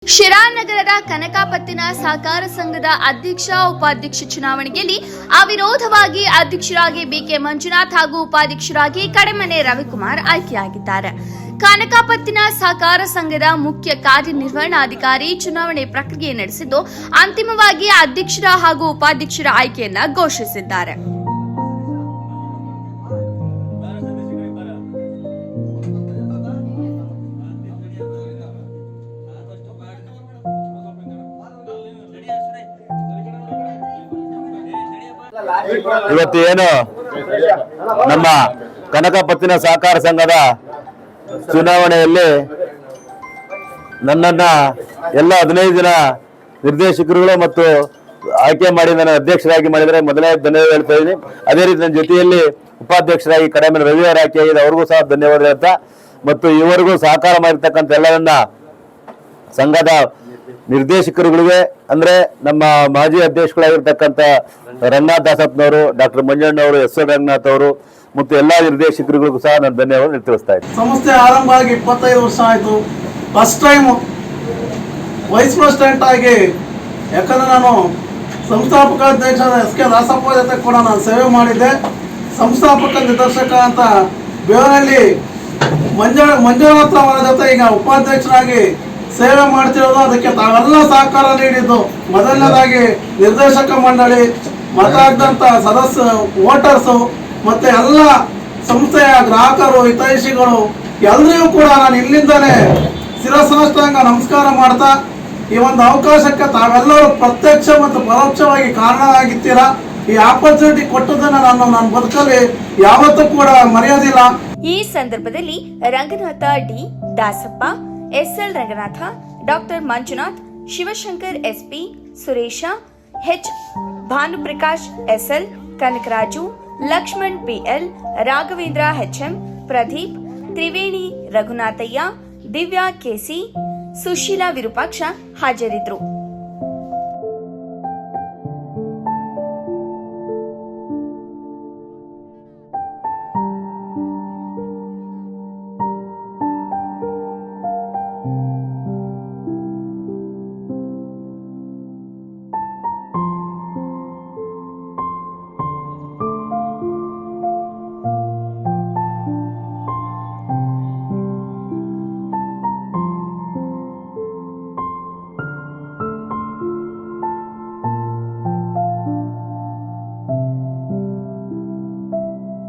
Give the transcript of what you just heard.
ಶಿರಾನಗರದ ಕನಕಪತ್ತಿನ ಸಹಕಾರ ಸಂಘದ ಅಧ್ಯಕ್ಷ ಉಪಾಧ್ಯಕ್ಷ ಚುನಾವಣೆಯಲ್ಲಿ ಅವಿರೋಧವಾಗಿ ಅಧ್ಯಕ್ಷರಾಗಿ ಬಿಕೆ ಮಂಜುನಾಥ್ ಹಾಗೂ ಉಪಾಧ್ಯಕ್ಷರಾಗಿ ಕಡೆಮನೆ ರವಿಕುಮಾರ್ ಆಯ್ಕೆಯಾಗಿದ್ದಾರೆ. ಕನಕಪತ್ತಿನ ಸಹಕಾರ ಸಂಘದ ಮುಖ್ಯ ಕಾರ್ಯನಿರ್ವಹಣಾಧಿಕಾರಿ ಚುನಾವಣೆ ಪ್ರಕ್ರಿಯೆ ನಡೆಸಿದ್ದು ಅಂತಿಮವಾಗಿ ಅಧ್ಯಕ್ಷರ ಹಾಗೂ ಉಪಾಧ್ಯಕ್ಷರ ಆಯ್ಕೆಯನ್ನ ಘೋಷಿಸಿದ್ದಾರೆ. ಇವತ್ತು ಏನು ನಮ್ಮ ಕನಕಪತ್ತಿನ ಸಹಕಾರ ಸಂಘದ ಚುನಾವಣೆಯಲ್ಲಿ ನನ್ನನ್ನ ಎಲ್ಲ 15 ಜನ ನಿರ್ದೇಶಕರುಗಳು ಮತ್ತು ಆಯ್ಕೆ ಮಾಡಿ ನನ್ನ ಅಧ್ಯಕ್ಷರಾಗಿ ಮಾಡಿದರೆ ಮೊದಲನೇ ಧನ್ಯವಾದ ಹೇಳ್ತಾ ಇದ್ದೀನಿ. ಅದೇ ರೀತಿ ನನ್ನ ಜೊತೆಯಲ್ಲಿ ಉಪಾಧ್ಯಕ್ಷರಾಗಿ ಕಡೆಮನೆ ರವಿವಾರ ಆಯ್ಕೆಯಾಗಿದೆ, ಅವ್ರಿಗೂ ಸಹ ಧನ್ಯವಾದ ಹೇಳ್ತಾ, ಮತ್ತು ಇವರಿಗೂ ಸಹಕಾರ ಮಾಡಿರ್ತಕ್ಕಂಥ ಎಲ್ಲರನ್ನ ಸಂಘದ ನಿರ್ದೇಶಕರುಗಳಿಗೆ ಅಂದ್ರೆ ನಮ್ಮ ಮಾಜಿ ಅಧ್ಯಕ್ಷಗಳಾಗಿರ್ತಕ್ಕಂಥ ರಂಗನಾಥ್ ದಾಸಪ್ಪನವರು, ಡಾಕ್ಟರ್ ಮಂಜಣ್ಣವರು, ಎಸ್ ಎಲ್ ರಂಗನಾಥ್ ಅವರು ಮತ್ತು ಎಲ್ಲಾ ನಿರ್ದೇಶಕರಿಗಳಿಗೂ ಸಹ ನಾನು ಧನ್ಯವಾದ ತಿಳಿಸ್ತಾ ಇದ್ದೀನಿ. ಸಂಸ್ಥೆ ಆರಂಭ ಆಗಿ 25 ವರ್ಷ ಆಯಿತು. ಫಸ್ಟ್ ಟೈಮ್ ವೈಸ್ ಪ್ರೆಸಿಡೆಂಟ್ ಆಗಿ, ಯಾಕಂದ್ರೆ ನಾನು ಸಂಸ್ಥಾಪಕ ಅಧ್ಯಕ್ಷ ಎಸ್ ಕೆ ದಾಸಪ್ಪ ಜೊತೆ ಕೂಡ ನಾನು ಸೇವೆ ಮಾಡಿದ್ದೆ. ಸಂಸ್ಥಾಪಕ ನಿರ್ದೇಶಕ ಅಂತ ಬೇವನಹಳ್ಳಿ ಮಂಜುನಾಥ್ ಅವರ ಜೊತೆ ಈಗ ಉಪಾಧ್ಯಕ್ಷರಾಗಿ ಸೇವೆ ಮಾಡ್ತಿರೋದು. ಅದಕ್ಕೆ ತಾವೆಲ್ಲ ಸಹಕಾರ ನೀಡಿದ್ದು, ಮೊದಲನೇದಾಗಿ ನಿರ್ದೇಶಕ ಮಂಡಳಿ, ಮತ ಹಾಕಿದಂಥ ಸದಸ್ಯ ವೋಟರ್ಸು, ಮತ್ತೆ ಎಲ್ಲ ಸಂಸ್ಥೆಯ ಗ್ರಾಹಕರು, ಹಿತೈಷಿಗಳು ಎಲ್ಲರಿಗೂ ಕೂಡ ನಾನು ಇಲ್ಲಿಂದಲೇ ಶಿರಸಾಷ್ಟಾಂಗ ನಮಸ್ಕಾರ ಮಾಡ್ತಾ, ಈ ಒಂದು ಅವಕಾಶಕ್ಕೆ ತಾವೆಲ್ಲರೂ ಪ್ರತ್ಯಕ್ಷ ಮತ್ತು ಪರೋಕ್ಷವಾಗಿ ಕಾರಣ ಆಗಿರ್ತೀರಾ. ಈ ಆಪರ್ಚುನಿಟಿ ಕೊಟ್ಟದನ್ನ ನನ್ನ ಬದುಕಲ್ಲಿ ಯಾವತ್ತೂ ಕೂಡ ಮರೆಯೋದಿಲ್ಲ. ಈ ಸಂದರ್ಭದಲ್ಲಿ Ranganatha D Dasappa, S L Ranganatha, doctor Manjunath, Shivashankar S P, Suresha H, Bhanuprakash S L, Kanakaraju, Lakshman P L, Raghavendra H M, Pradeep, Triveni Raghunathaiah, Divya K C, Sushila Virupaksha ಹಾಜರಿದ್ದರು.